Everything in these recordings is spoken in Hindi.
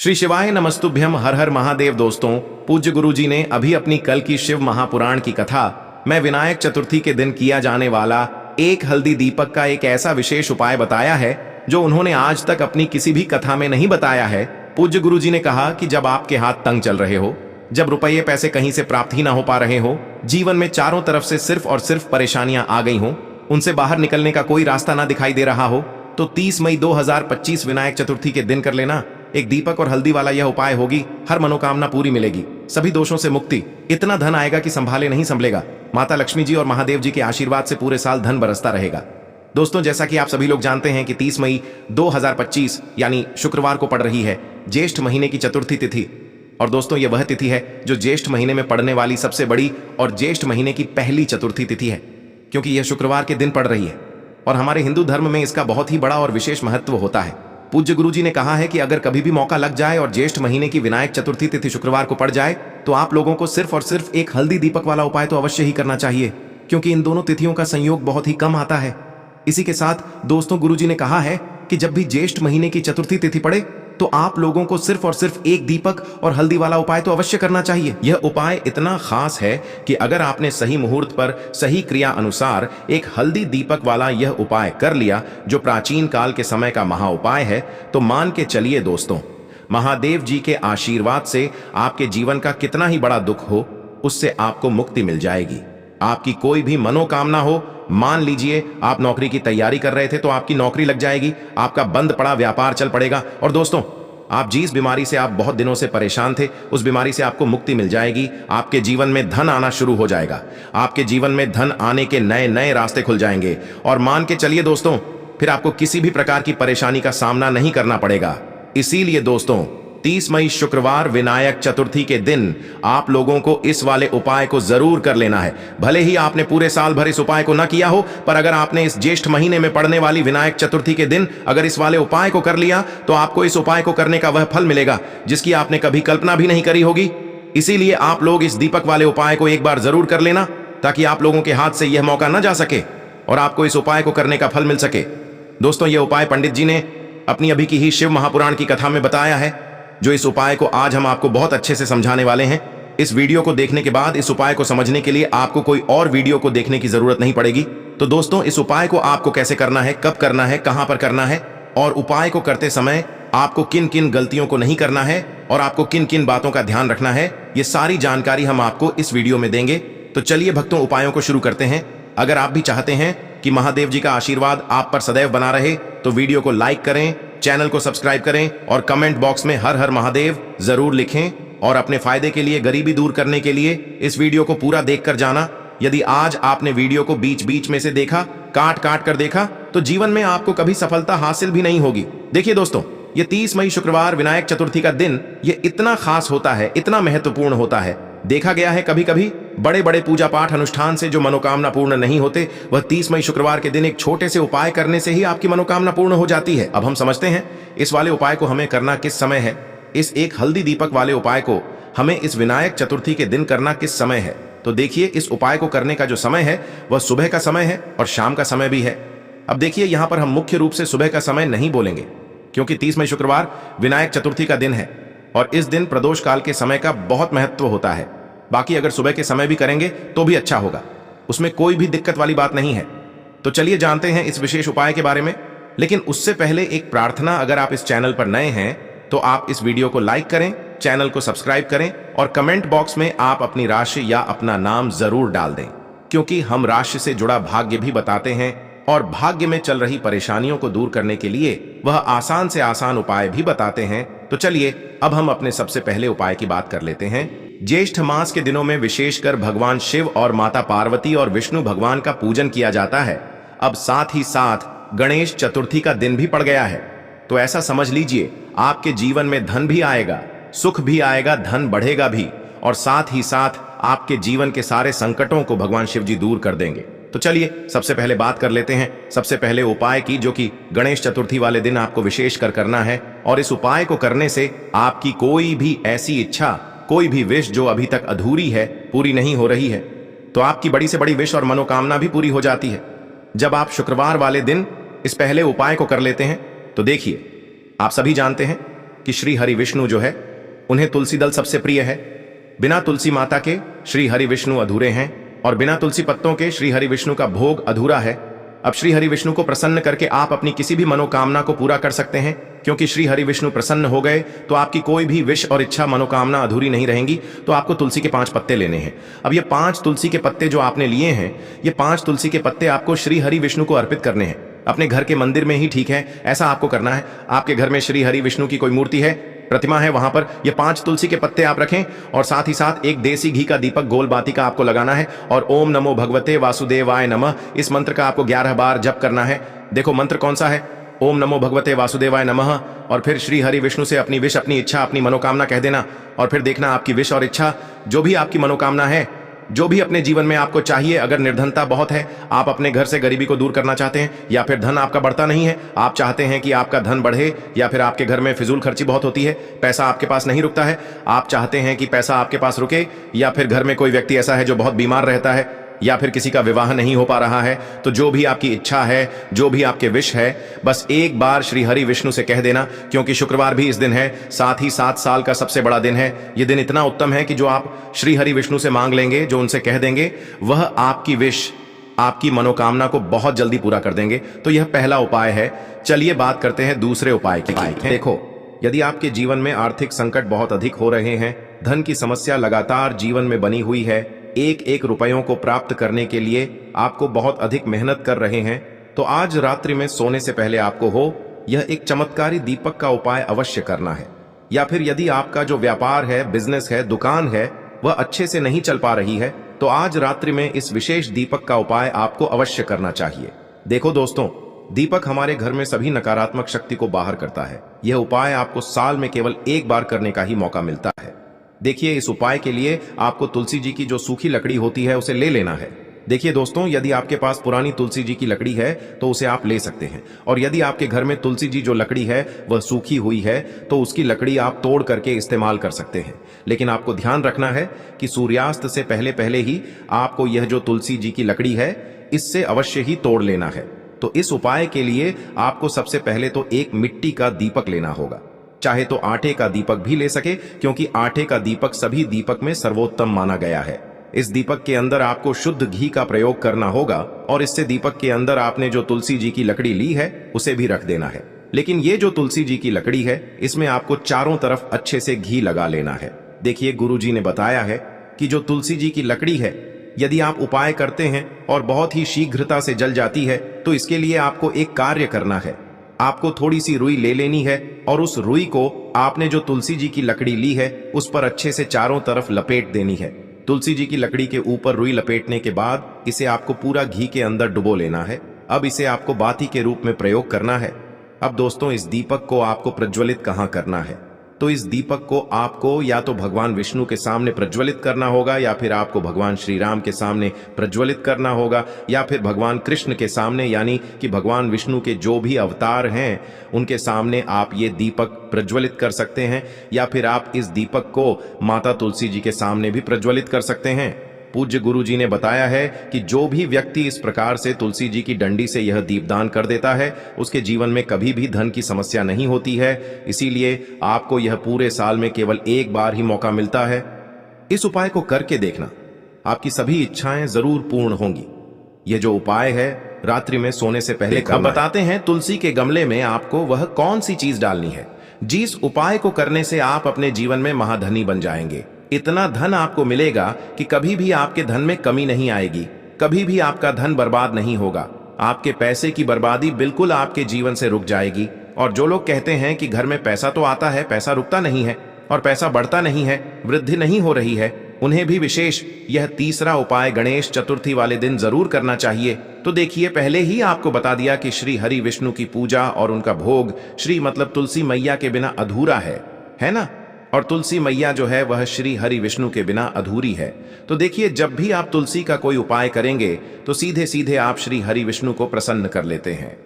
श्री शिवाय नमस्तुभ्यम। हर हर महादेव। दोस्तों, पूज्य गुरुजी ने अभी अपनी कल की शिव महापुराण की कथा में विनायक चतुर्थी के दिन किया जाने वाला एक हल्दी दीपक का एक ऐसा विशेष उपाय बताया है जो उन्होंने आज तक अपनी किसी भी कथा में नहीं बताया है। पूज्य गुरुजी ने कहा कि जब आपके हाथ तंग चल रहे हो, जब रुपये पैसे कहीं से प्राप्त ही ना हो पा रहे हो, जीवन में चारों तरफ से सिर्फ और सिर्फ परेशानियां आ गई हो, उनसे बाहर निकलने का कोई रास्ता ना दिखाई दे रहा हो, तो 30 मई 2025 विनायक चतुर्थी के दिन कर लेना। एक दीपक और हल्दी वाला यह उपाय होगी, हर मनोकामना पूरी मिलेगी, सभी दोषों से मुक्ति, इतना धन आएगा कि संभाले नहीं संभलेगा। माता लक्ष्मी जी और महादेव जी के आशीर्वाद से पूरे साल धन बरसता रहेगा। दोस्तों, जैसा कि आप सभी लोग जानते हैं कि 30 मई 2025 यानी शुक्रवार को पड़ रही है ज्येष्ठ महीने की चतुर्थी तिथि। और दोस्तों, यह वह तिथि है जो ज्येष्ठ महीने में पड़ने वाली सबसे बड़ी और ज्येष्ठ महीने की पहली चतुर्थी तिथि है, क्योंकि यह शुक्रवार के दिन पड़ रही है और हमारे हिंदू धर्म में इसका बहुत ही बड़ा और विशेष महत्व होता है। पूज्य गुरुजी ने कहा है कि अगर कभी भी मौका लग जाए और ज्येष्ठ महीने की विनायक चतुर्थी तिथि शुक्रवार को पड़ जाए तो आप लोगों को सिर्फ और सिर्फ एक हल्दी दीपक वाला उपाय तो अवश्य ही करना चाहिए, क्योंकि इन दोनों तिथियों का संयोग बहुत ही कम आता है। इसी के साथ दोस्तों, गुरुजी ने कहा है कि जब भी ज्येष्ठ महीने की चतुर्थी तिथि पड़े तो आप लोगों को सिर्फ और सिर्फ एक दीपक और हल्दी वाला उपाय तो अवश्य करना चाहिए। यह उपाय इतना खास है कि अगर आपने सही मुहूर्त पर सही क्रिया अनुसार एक हल्दी दीपक वाला यह उपाय कर लिया, जो प्राचीन काल के समय का महा उपाय है, तो मान के चलिए दोस्तों, महादेव जी के आशीर्वाद से आपके जीवन का कितना ही बड़ा दुख हो, उससे आपको मुक्ति मिल जाएगी। आपकी कोई भी मनोकामना हो, मान लीजिए आप नौकरी की तैयारी कर रहे थे तो आपकी नौकरी लग जाएगी, आपका बंद पड़ा व्यापार चल पड़ेगा। और दोस्तों, आप जिस बीमारी से आप बहुत दिनों से परेशान थे, उस बीमारी से आपको मुक्ति मिल जाएगी। आपके जीवन में धन आना शुरू हो जाएगा, आपके जीवन में धन आने के नए नए रास्ते खुल जाएंगे। और मान के चलिए दोस्तों, फिर आपको किसी भी प्रकार की परेशानी का सामना नहीं करना पड़ेगा। इसीलिए दोस्तों, 30 मई शुक्रवार विनायक चतुर्थी के दिन आप लोगों को इस वाले उपाय को जरूर कर लेना है। भले ही आपने पूरे साल भर इस उपाय को न किया हो, पर अगर आपने इस ज्येष्ठ महीने में पड़ने वाली विनायक चतुर्थी के दिन अगर इस वाले उपाय को कर लिया तो आपको इस उपाय को करने का वह फल मिलेगा जिसकी आपने कभी कल्पना भी नहीं करी होगी। इसीलिए आप लोग इस दीपक वाले उपाय को एक बार जरूर कर लेना, ताकि आप लोगों के हाथ से यह मौका न जा सके और आपको इस उपाय को करने का फल मिल सके। दोस्तों, यह उपाय पंडित जी ने अपनी अभी की ही शिव महापुराण की कथा में बताया है, जो इस उपाय को आज हम आपको बहुत अच्छे से समझाने वाले हैं। इस वीडियो को देखने के बाद इस उपाय को समझने के लिए आपको कोई और वीडियो को देखने की जरूरत नहीं पड़ेगी। तो दोस्तों, इस उपाय को आपको कैसे करना है, कब करना है, कहां पर करना है, और उपाय को करते समय आपको किन किन गलतियों को नहीं करना है और आपको किन किन बातों का ध्यान रखना है, ये सारी जानकारी हम आपको इस वीडियो में देंगे। तो चलिए भक्तों, उपायों को शुरू करते हैं। अगर आप भी चाहते हैं कि महादेव जी का आशीर्वाद आप पर सदैव बना रहे, तो वीडियो को लाइक करें, चैनल को सब्सक्राइब करें और कमेंट बॉक्स में हर हर महादेव जरूर लिखें। और अपने फायदे के लिए, गरीबी दूर करने के लिए इस वीडियो को पूरा देखकर जाना। यदि आज आपने वीडियो को बीच बीच में से देखा, काट काट कर देखा, तो जीवन में आपको कभी सफलता हासिल भी नहीं होगी। देखिए दोस्तों, ये 30 मई शुक्रवार विनायक चतुर्थी का दिन ये इतना खास होता है, इतना महत्वपूर्ण होता है। देखा गया है कभी कभी बड़े बड़े पूजा पाठ अनुष्ठान से जो मनोकामना पूर्ण नहीं होते, वह 30 मई शुक्रवार के दिन एक छोटे से उपाय करने से ही आपकी मनोकामना पूर्ण हो जाती है। अब हम समझते हैं इस वाले उपाय को हमें करना किस समय है। इस एक हल्दी दीपक वाले उपाय को हमें इस विनायक चतुर्थी के दिन करना किस समय है। तो देखिए, इस उपाय को करने का जो समय है वह सुबह का समय है और शाम का समय भी है। अब देखिए, यहां पर हम मुख्य रूप से सुबह का समय नहीं बोलेंगे, क्योंकि 30 मई शुक्रवार विनायक चतुर्थी का दिन है और इस दिन प्रदोष काल के समय का बहुत महत्व होता है। बाकी अगर सुबह के समय भी करेंगे तो भी अच्छा होगा, उसमें कोई भी दिक्कत वाली बात नहीं है। तो चलिए जानते हैं इस विशेष उपाय के बारे में। लेकिन उससे पहले एक प्रार्थना, अगर आप इस चैनल पर नए हैं तो आप इस वीडियो को लाइक करें, चैनल को सब्सक्राइब करें और कमेंट बॉक्स में आप अपनी राशि या अपना नाम जरूर डाल दें, क्योंकि हम राशि से जुड़ा भाग्य भी बताते हैं और भाग्य में चल रही परेशानियों को दूर करने के लिए वह आसान से आसान उपाय भी बताते हैं। तो चलिए अब हम अपने सबसे पहले उपाय की बात कर लेते हैं। ज्येष्ठ मास के दिनों में विशेषकर भगवान शिव और माता पार्वती और विष्णु भगवान का पूजन किया जाता है। अब साथ ही साथ गणेश चतुर्थी का दिन भी पड़ गया है, तो ऐसा समझ लीजिए आपके जीवन में धन भी आएगा, सुख भी आएगा, धन बढ़ेगा भी, और साथ ही साथ आपके जीवन के सारे संकटों को भगवान शिव जी दूर कर देंगे। तो चलिए सबसे पहले बात कर लेते हैं सबसे पहले उपाय की, जो कि गणेश चतुर्थी वाले दिन आपको विशेष कर करना है। और इस उपाय को करने से आपकी कोई भी ऐसी इच्छा, कोई भी विश जो अभी तक अधूरी है, पूरी नहीं हो रही है, तो आपकी बड़ी से बड़ी विश और मनोकामना भी पूरी हो जाती है जब आप शुक्रवार वाले दिन इस पहले उपाय को कर लेते हैं। तो देखिए, आप सभी जानते हैं कि श्री हरि विष्णु जो है उन्हें तुलसी दल सबसे प्रिय है। बिना तुलसी माता के श्री हरि विष्णु अधूरे हैं और बिना तुलसी पत्तों के श्री हरि विष्णु का भोग अधूरा है। अब श्री हरि विष्णु को प्रसन्न करके आप अपनी किसी भी मनोकामना को पूरा कर सकते हैं, क्योंकि श्री हरि विष्णु प्रसन्न हो गए तो आपकी कोई भी विश और इच्छा मनोकामना अधूरी नहीं रहेंगी। तो आपको तुलसी के 5 पत्ते लेने हैं। अब ये 5 तुलसी के पत्ते जो आपने लिए हैं, ये 5 तुलसी के पत्ते आपको श्री हरि विष्णु को अर्पित करने हैं। अपने घर के मंदिर में ही ठीक है, ऐसा आपको करना है। आपके घर में श्री हरि विष्णु की कोई मूर्ति है, प्रतिमा है, वहां पर ये 5 तुलसी के पत्ते आप रखें और साथ ही साथ एक देसी घी का दीपक गोल बाती का आपको लगाना है और ओम नमो भगवते वासुदेवाय नमः इस मंत्र का आपको 11 बार जप करना है। देखो मंत्र कौन सा है, ओम नमो भगवते वासुदेवाय नमः, और फिर श्री हरि विष्णु से अपनी विश, अपनी इच्छा, अपनी मनोकामना कह देना और फिर देखना आपकी विश और इच्छा, जो भी आपकी मनोकामना है, जो भी अपने जीवन में आपको चाहिए। अगर निर्धनता बहुत है, आप अपने घर से गरीबी को दूर करना चाहते हैं, या फिर धन आपका बढ़ता नहीं है, आप चाहते हैं कि आपका धन बढ़े, या फिर आपके घर में फिजूल खर्ची बहुत होती है, पैसा आपके पास नहीं रुकता है, आप चाहते हैं कि पैसा आपके पास रुके, या फिर घर में कोई व्यक्ति ऐसा है जो बहुत बीमार रहता है, या फिर किसी का विवाह नहीं हो पा रहा है, तो जो भी आपकी इच्छा है, जो भी आपके विश है, बस एक बार श्री हरि विष्णु से कह देना। क्योंकि शुक्रवार भी इस दिन है, साथ ही 7 साल का सबसे बड़ा दिन है। यह दिन इतना उत्तम है कि जो आप श्री हरि विष्णु से मांग लेंगे, जो उनसे कह देंगे, वह आपकी विश, आपकी मनोकामना को बहुत जल्दी पूरा कर देंगे। तो यह पहला उपाय है। चलिए बात करते हैं दूसरे उपाय की। देखो, यदि आपके जीवन में आर्थिक संकट बहुत अधिक हो रहे हैं, धन की समस्या लगातार जीवन में बनी हुई है, एक एक रुपयों को प्राप्त करने के लिए आपको बहुत अधिक मेहनत कर रहे हैं, तो आज रात्रि में सोने से पहले आपको यह एक चमत्कारी दीपक का उपाय अवश्य करना है। या फिर यदि आपका जो व्यापार है, बिजनेस है, दुकान है, वह अच्छे से नहीं चल पा रही है, तो आज रात्रि में इस विशेष दीपक का उपाय आपको अवश्य करना चाहिए। देखो दोस्तों, दीपक हमारे घर में सभी नकारात्मक शक्ति को बाहर करता है। यह उपाय आपको साल में केवल एक बार करने का ही मौका मिलता है। देखिए, इस उपाय के लिए आपको तुलसी जी की जो सूखी लकड़ी होती है उसे ले लेना है। देखिए दोस्तों, यदि आपके पास पुरानी तुलसी जी की लकड़ी है तो उसे आप ले सकते हैं, और यदि आपके घर में तुलसी जी जो लकड़ी है वह सूखी हुई है तो उसकी लकड़ी आप तोड़ करके इस्तेमाल कर सकते हैं। लेकिन आपको ध्यान रखना है कि सूर्यास्त से पहले पहले ही आपको यह जो तुलसी जी की लकड़ी है इससे अवश्य ही तोड़ लेना है। तो इस उपाय के लिए आपको सबसे पहले तो एक मिट्टी का दीपक लेना होगा। चाहे तो आटे का दीपक भी ले सके, क्योंकि आटे का दीपक सभी दीपक में सर्वोत्तम माना गया है। इस दीपक के अंदर आपको शुद्ध घी का प्रयोग करना होगा और इससे दीपक के अंदर आपने जो तुलसी जी की लकड़ी ली है उसे भी रख देना है। लेकिन ये जो तुलसी जी की लकड़ी है, इसमें आपको चारों तरफ अच्छे से घी लगा लेना है। देखिए, गुरु जी ने बताया है कि जो तुलसी जी की लकड़ी है, यदि आप उपाय करते हैं और बहुत ही शीघ्रता से जल जाती है, तो इसके लिए आपको एक कार्य करना है। आपको थोड़ी सी रुई ले लेनी है और उस रुई को आपने जो तुलसी जी की लकड़ी ली है उस पर अच्छे से चारों तरफ लपेट देनी है। तुलसी जी की लकड़ी के ऊपर रुई लपेटने के बाद इसे आपको पूरा घी के अंदर डुबो लेना है। अब इसे आपको बाती के रूप में प्रयोग करना है। अब दोस्तों, इस दीपक को आपको प्रज्वलित कहाँ करना है? तो इस दीपक को आपको या तो भगवान विष्णु के सामने प्रज्वलित करना होगा, या फिर आपको भगवान श्री राम के सामने प्रज्वलित करना होगा, या फिर भगवान कृष्ण के सामने, यानी कि भगवान विष्णु के जो भी अवतार हैं उनके सामने आप ये दीपक प्रज्वलित कर सकते हैं, या फिर आप इस दीपक को माता तुलसी जी के सामने भी प्रज्वलित कर सकते हैं। पूज्य गुरु जी ने बताया है कि जो भी व्यक्ति इस प्रकार से तुलसी जी की डंडी से यह दीपदान कर देता है, उसके जीवन में कभी भी धन की समस्या नहीं होती है। इसीलिए आपको यह पूरे साल में केवल एक बार ही मौका मिलता है। इस उपाय को करके देखना, आपकी सभी इच्छाएं जरूर पूर्ण होंगी। यह जो उपाय है रात्रि में सोने से पहले अब बताते हैं तुलसी के गमले में आपको वह कौन सी चीज डालनी है जिस उपाय को करने से आप अपने जीवन में महाधनी बन जाएंगे। इतना धन आपको मिलेगा कि कभी भी आपके धन में कमी नहीं आएगी, कभी भी आपका धन बर्बाद नहीं होगा। आपके पैसे की बर्बादी बिल्कुल आपके जीवन से रुक जाएगी। और जो लोग कहते हैं कि घर में पैसा तो आता है, पैसा रुकता नहीं है और पैसा बढ़ता नहीं है, वृद्धि नहीं हो रही है, उन्हें भी विशेष यह तीसरा उपाय गणेश चतुर्थी वाले दिन जरूर करना चाहिए। तो देखिए, पहले ही आपको बता दिया कि श्री हरि विष्णु की पूजा और उनका भोग श्री मतलब तुलसी मैया के बिना अधूरा है ना? और तुलसी मैया जो है वह श्री हरि विष्णु के बिना अधूरी है। तो देखिए, जब भी आप तुलसी का कोई उपाय करेंगे तो सीधे सीधे आप श्री हरि विष्णु को प्रसन्न कर लेते हैं।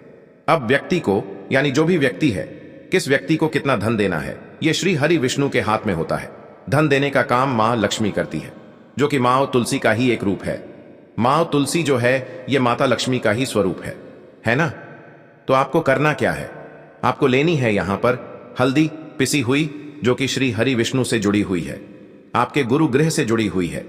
अब व्यक्ति को, यानी जो भी व्यक्ति है, किस व्यक्ति को कितना धन देना है, यह श्री हरि विष्णु के हाथ में होता है। धन देने का काम मां लक्ष्मी करती है, जो कि मां तुलसी का ही एक रूप है। मां तुलसी जो है यह माता लक्ष्मी का ही स्वरूप है ना? तो आपको करना क्या है? आपको लेनी है यहां पर हल्दी, पिसी हुई, जो कि श्री हरि विष्णु से जुड़ी हुई है, आपके गुरु ग्रह से जुड़ी हुई है,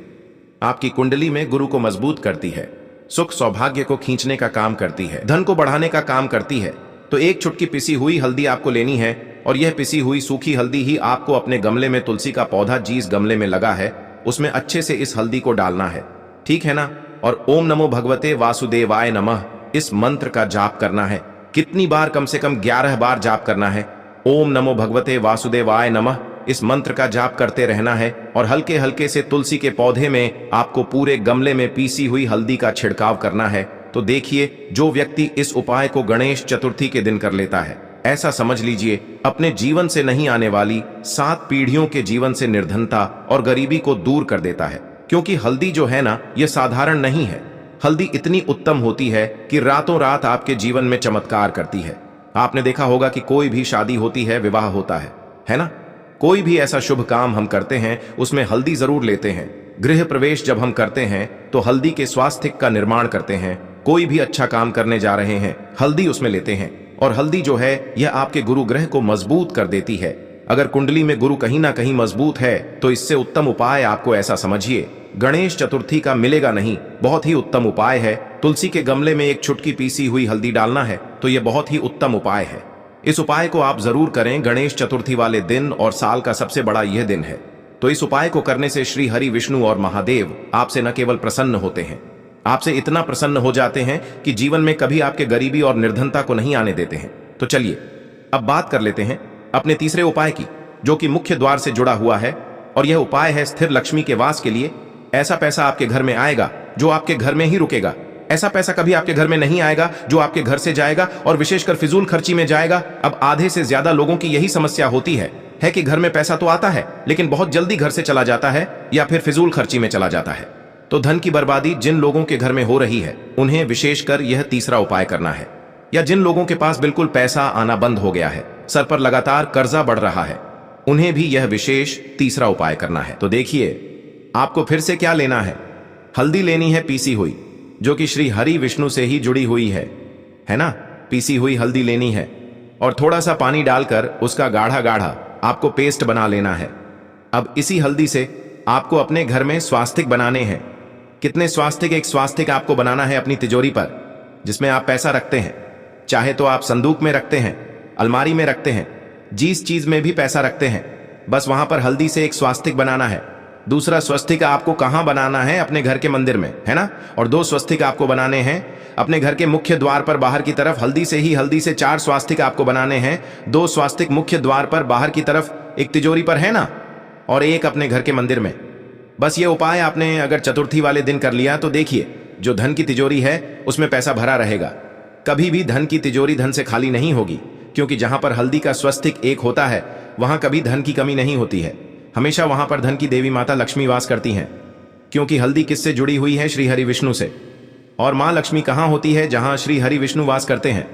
आपकी कुंडली में गुरु को मजबूत करती है, सुख सौभाग्य को खींचने का काम करती है, धन को बढ़ाने का काम करती है। तो एक चुटकी पिसी हुई हल्दी आपको लेनी है और यह पिसी हुई सूखी हल्दी ही आपको अपने गमले में, तुलसी का पौधा जिस गमले में लगा है उसमें अच्छे से इस हल्दी को डालना है, ठीक है ना। और ओम नमो भगवते वासुदेवाय नमः इस मंत्र का जाप करना है। कितनी बार? कम से कम 11 बार जाप करना है। ओम नमो भगवते वासुदेवाय नमः इस मंत्र का जाप करते रहना है और हल्के हल्के से तुलसी के पौधे में आपको पूरे गमले में पीसी हुई हल्दी का छिड़काव करना है। तो देखिए, जो व्यक्ति इस उपाय को गणेश चतुर्थी के दिन कर लेता है, ऐसा समझ लीजिए अपने जीवन से नहीं आने वाली 7 पीढ़ियों के जीवन से निर्धनता और गरीबी को दूर कर देता है। क्योंकि हल्दी जो है ना, यह साधारण नहीं है। हल्दी इतनी उत्तम होती है कि रातों रात आपके जीवन में चमत्कार करती है। आपने देखा होगा कि कोई भी शादी होती है, विवाह होता है ना। कोई भी ऐसा शुभ काम हम करते हैं उसमें हल्दी जरूर लेते हैं। गृह प्रवेश जब हम करते हैं तो हल्दी के स्वास्थ्य का निर्माण करते हैं। कोई भी अच्छा काम करने जा रहे हैं, हल्दी उसमें लेते हैं। और हल्दी जो है यह आपके गुरु ग्रह को मजबूत कर देती है। अगर कुंडली में गुरु कहीं ना कहीं मजबूत है तो इससे उत्तम उपाय आपको ऐसा समझिए गणेश चतुर्थी का मिलेगा नहीं। बहुत ही उत्तम उपाय है। तुलसी के गमले में एक चुटकी पीसी हुई हल्दी डालना है, तो यह बहुत ही उत्तम उपाय है। इस उपाय को आप जरूर करें गणेश चतुर्थी वाले दिन, और साल का सबसे बड़ा यह दिन है। तो इस उपाय को करने से श्री हरि विष्णु और महादेव आपसे न केवल प्रसन्न होते हैं, आपसे इतना प्रसन्न हो जाते हैं कि जीवन में कभी आपके गरीबी और निर्धनता को नहीं आने देते हैं। तो चलिए अब बात कर लेते हैं अपने तीसरे उपाय की, जो कि मुख्य द्वार से जुड़ा हुआ है। और यह उपाय है स्थिर लक्ष्मी के वास के लिए। ऐसा पैसा आपके घर में आएगा जो आपके घर में ही रुकेगा। ऐसा पैसा कभी आपके घर में नहीं आएगा जो आपके घर से जाएगा और विशेषकर फिजूल खर्ची में जाएगा। अब आधे से ज्यादा लोगों की यही समस्या होती है कि घर में पैसा तो आता है लेकिन बहुत जल्दी घर से चला जाता है या फिर फिजूल खर्ची में चला जाता है। तो धन की बर्बादी जिन लोगों के घर में हो रही है उन्हें विशेषकर यह तीसरा उपाय करना है। या जिन लोगों के पास बिल्कुल पैसा आना बंद हो गया है, सर पर लगातार कर्जा बढ़ रहा है, उन्हें भी यह विशेष तीसरा उपाय करना है। तो देखिए आपको फिर से क्या लेना है। हल्दी लेनी है पीसी हुई, जो कि श्री हरि विष्णु से ही जुड़ी हुई है ना। पीसी हुई हल्दी लेनी है और थोड़ा सा पानी डालकर उसका गाढ़ा गाढ़ा आपको पेस्ट बना लेना है। अब इसी हल्दी से आपको अपने घर में स्वास्तिक बनाने हैं। कितने स्वास्तिक? एक स्वास्तिक आपको बनाना है अपनी तिजोरी पर, जिसमें आप पैसा रखते हैं। चाहे तो आप संदूक में रखते हैं, अलमारी में रखते हैं, जिस चीज में भी पैसा रखते हैं, बस वहां पर हल्दी से एक स्वास्तिक बनाना है। दूसरा स्वस्तिक आपको कहां बनाना है? अपने घर के मंदिर में, है ना। और 2 स्वस्तिक आपको बनाने हैं अपने घर के मुख्य द्वार पर बाहर की तरफ। हल्दी से 4 स्वास्तिक आपको बनाने हैं। 2 स्वास्तिक मुख्य द्वार पर बाहर की तरफ, एक तिजोरी पर, है ना, और एक अपने घर के मंदिर में। बस ये उपाय आपने अगर चतुर्थी वाले दिन कर लिया तो देखिए जो धन की तिजोरी है उसमें पैसा भरा रहेगा। कभी भी धन की तिजोरी धन से खाली नहीं होगी, क्योंकि जहां पर हल्दी का स्वस्तिक एक होता है वहां कभी धन की कमी नहीं होती है। हमेशा वहां पर धन की देवी माता लक्ष्मी वास करती हैं, क्योंकि हल्दी किससे जुड़ी हुई है? श्री हरि विष्णु से। और मां लक्ष्मी कहां होती है? जहां श्री हरि विष्णु वास करते हैं।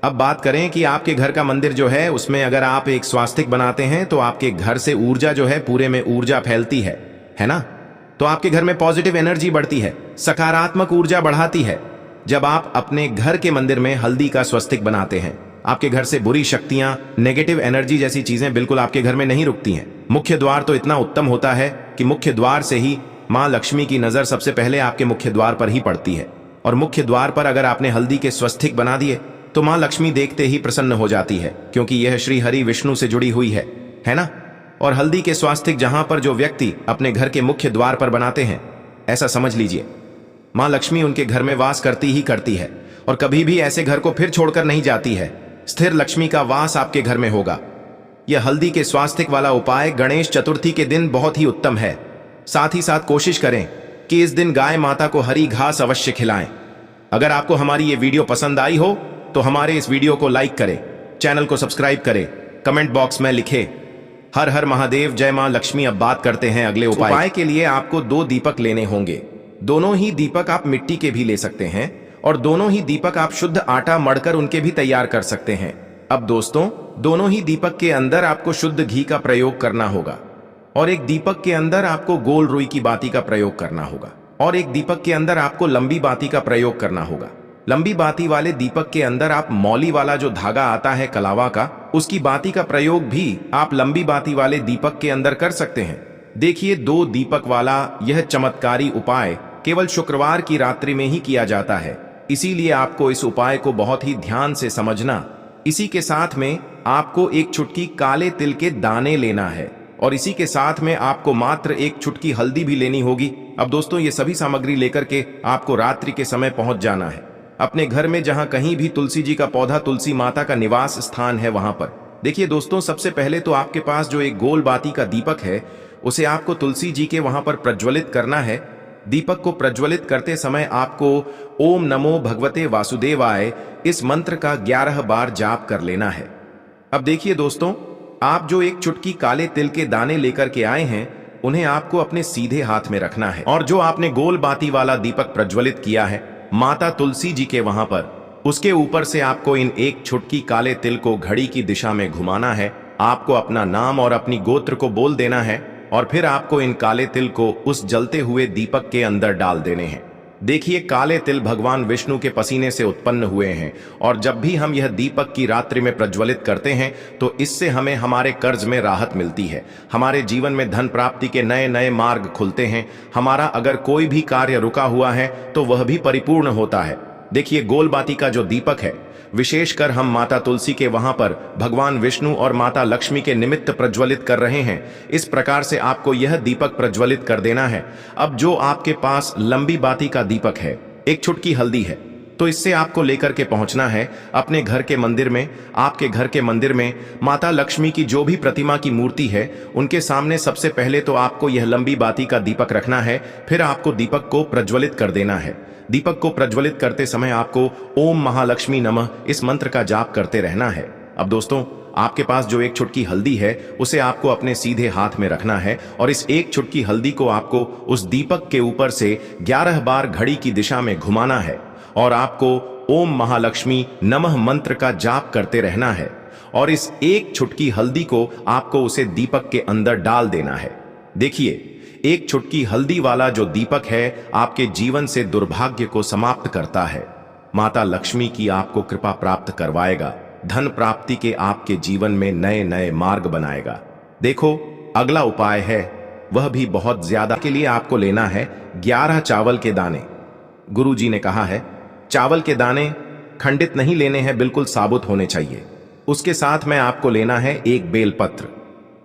अब बात करें कि आपके घर का मंदिर जो है उसमें अगर आप एक स्वास्तिक बनाते हैं तो आपके घर से ऊर्जा जो है, पूरे में ऊर्जा फैलती है ना। तो आपके घर में पॉजिटिव एनर्जी बढ़ती है, सकारात्मक ऊर्जा बढ़ाती है। जब आप अपने घर के मंदिर में हल्दी का स्वस्तिक बनाते हैं, आपके घर से बुरी शक्तियां, नेगेटिव एनर्जी जैसी चीजें बिल्कुल आपके घर में नहीं रुकती हैं। मुख्य द्वार तो इतना उत्तम होता है कि मुख्य द्वार से ही मां लक्ष्मी की नजर सबसे पहले आपके मुख्य द्वार पर ही पड़ती है। और मुख्य द्वार पर अगर आपने हल्दी के स्वस्तिक बना दिए तो मां लक्ष्मी देखते ही प्रसन्न हो जाती है, क्योंकि यह श्री हरि विष्णु से जुड़ी हुई है ना। और हल्दी के स्वास्तिक जहां पर जो व्यक्ति अपने घर के मुख्य द्वार पर बनाते हैं, ऐसा समझ लीजिए मां लक्ष्मी उनके घर में वास करती ही करती है और कभी भी ऐसे घर को फिर छोड़कर नहीं जाती है। स्थिर लक्ष्मी का वास आपके घर में होगा। यह हल्दी के स्वास्तिक वाला उपाय गणेश चतुर्थी के दिन बहुत ही उत्तम है। साथ ही साथ कोशिश करें कि इस दिन गाय माता को हरी घास अवश्य खिलाएं। अगर आपको हमारी ये वीडियो पसंद आई हो तो हमारे इस वीडियो को लाइक करें, चैनल को सब्सक्राइब करें, कमेंट बॉक्स में लिखें हर हर महादेव, जय मां लक्ष्मी। अब बात करते हैं अगले उपाय के लिए। आपको 2 दीपक लेने होंगे। दोनों ही दीपक आप मिट्टी के भी ले सकते हैं और दोनों ही दीपक आप शुद्ध आटा मढ़कर उनके भी तैयार कर सकते हैं। अब दोस्तों, दोनों ही दीपक के अंदर आपको शुद्ध घी का प्रयोग करना होगा और एक दीपक के अंदर आपको गोल रुई की बाती का प्रयोग करना होगा और एक दीपक के अंदर आपको लंबी बाती का प्रयोग करना होगा। लंबी बाती वाले दीपक के अंदर आप मौली वाला जो धागा आता है कलावा का, उसकी बाती का प्रयोग भी आप लंबी बाती वाले दीपक के अंदर कर सकते हैं। देखिए, 2 दीपक वाला यह चमत्कारी उपाय केवल शुक्रवार की रात्रि में ही किया जाता है, इसीलिए आपको इस उपाय को बहुत ही ध्यान से समझना। इसी के साथ में आपको एक चुटकी काले तिल के दाने लेना है और इसी के साथ में आपको मात्र एक चुटकी हल्दी भी लेनी होगी। अब दोस्तों, ये सभी सामग्री लेकर के आपको रात्रि के समय पहुंच जाना है अपने घर में, जहां कहीं भी तुलसी जी का पौधा, तुलसी माता का निवास स्थान है, वहां पर। देखिए दोस्तों, सबसे पहले तो आपके पास जो एक गोल बाती का दीपक है, उसे आपको तुलसी जी के वहां पर प्रज्वलित करना है। दीपक को प्रज्वलित करते समय आपको ओम नमो भगवते वासुदेवाय इस मंत्र का 11 बार जाप कर लेना है। अब देखिए दोस्तों, आप जो एक चुटकी काले तिल के दाने लेकर के आए हैं, उन्हें आपको अपने सीधे हाथ में रखना है और जो आपने गोल बाती वाला दीपक प्रज्वलित किया है माता तुलसी जी के वहां पर, उसके ऊपर से आपको इन एक चुटकी काले तिल को घड़ी की दिशा में घुमाना है। आपको अपना नाम और अपनी गोत्र को बोल देना है और फिर आपको इन काले तिल को उस जलते हुए दीपक के अंदर डाल देने हैं। देखिए, काले तिल भगवान विष्णु के पसीने से उत्पन्न हुए हैं और जब भी हम यह दीपक की रात्रि में प्रज्वलित करते हैं तो इससे हमें हमारे कर्ज में राहत मिलती है, हमारे जीवन में धन प्राप्ति के नए नए मार्ग खुलते हैं, हमारा अगर कोई भी कार्य रुका हुआ है तो वह भी परिपूर्ण होता है। देखिए, गोल बाती का जो दीपक है, विशेषकर हम माता तुलसी के वहां पर भगवान विष्णु और माता लक्ष्मी के निमित्त प्रज्वलित कर रहे हैं। इस प्रकार से आपको यह दीपक प्रज्वलित कर देना है। अब जो आपके पास लंबी बाती का दीपक है, एक चुटकी हल्दी है, तो इससे आपको लेकर के पहुंचना है अपने घर के मंदिर में। आपके घर के मंदिर में माता लक्ष्मी की जो भी प्रतिमा की मूर्ति है, उनके सामने सबसे पहले तो आपको यह लंबी बाती का दीपक रखना है, फिर आपको दीपक को प्रज्वलित कर देना है। दीपक को प्रज्वलित करते समय आपको ओम महालक्ष्मी नमः इस मंत्र का जाप करते रहना है। अब दोस्तों, आपके पास जो एक चुटकी हल्दी है, उसे आपको अपने सीधे हाथ में रखना है और इस एक चुटकी हल्दी को आपको उस दीपक के ऊपर से 11 बार घड़ी की दिशा में घुमाना है और आपको ओम महालक्ष्मी नमः मंत्र का जाप करते रहना है और इस एक चुटकी हल्दी को आपको उसे दीपक के अंदर डाल देना है। देखिए, एक चुटकी हल्दी वाला जो दीपक है आपके जीवन से दुर्भाग्य को समाप्त करता है, माता लक्ष्मी की आपको कृपा प्राप्त करवाएगा, धन प्राप्ति के आपके जीवन में नए नए मार्ग बनाएगा। देखो, अगला उपाय है, वह भी बहुत ज्यादा के लिए आपको लेना है 11 चावल के दाने। गुरुजी ने कहा है चावल के दाने खंडित नहीं लेने हैं, बिल्कुल साबुत होने चाहिए। उसके साथ में आपको लेना है एक बेलपत्र।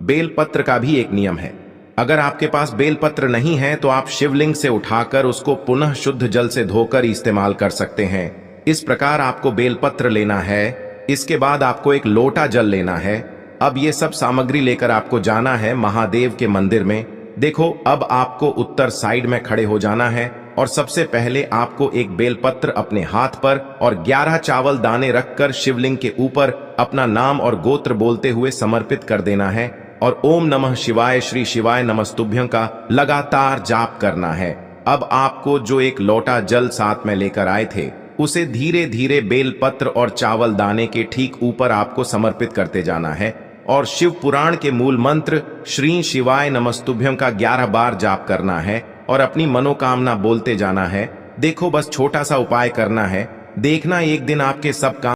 बेलपत्र का भी एक नियम है, अगर आपके पास बेलपत्र नहीं है तो आप शिवलिंग से उठाकर उसको पुनः शुद्ध जल से धोकर इस्तेमाल कर सकते हैं। इस प्रकार आपको बेलपत्र लेना है। इसके बाद आपको एक लोटा जल लेना है। अब ये सब सामग्री लेकर आपको जाना है महादेव के मंदिर में। देखो, अब आपको उत्तर साइड में खड़े हो जाना है और सबसे पहले आपको एक बेलपत्र अपने हाथ पर और 11 चावल दाने रखकर शिवलिंग के ऊपर अपना नाम और गोत्र बोलते हुए समर्पित कर देना है और ओम नमः शिवाय श्री शिवाय नमस्तुभ्यं का लगातार जाप करना है। अब आपको जो एक लोटा जल साथ में लेकर आए थे, उसे धीरे धीरे बेलपत्र और चावल दाने के ठीक ऊपर आपको समर्पित करते जाना है और शिव पुराण के मूल मंत्र श्री शिवाय नमस्तुभ्यं का 11 बार जाप करना है और अपनी मनोकामना बोलते जाना है। देखो, बस छोटा सा उपाय करना है, देखना एक दिन आपके सब काम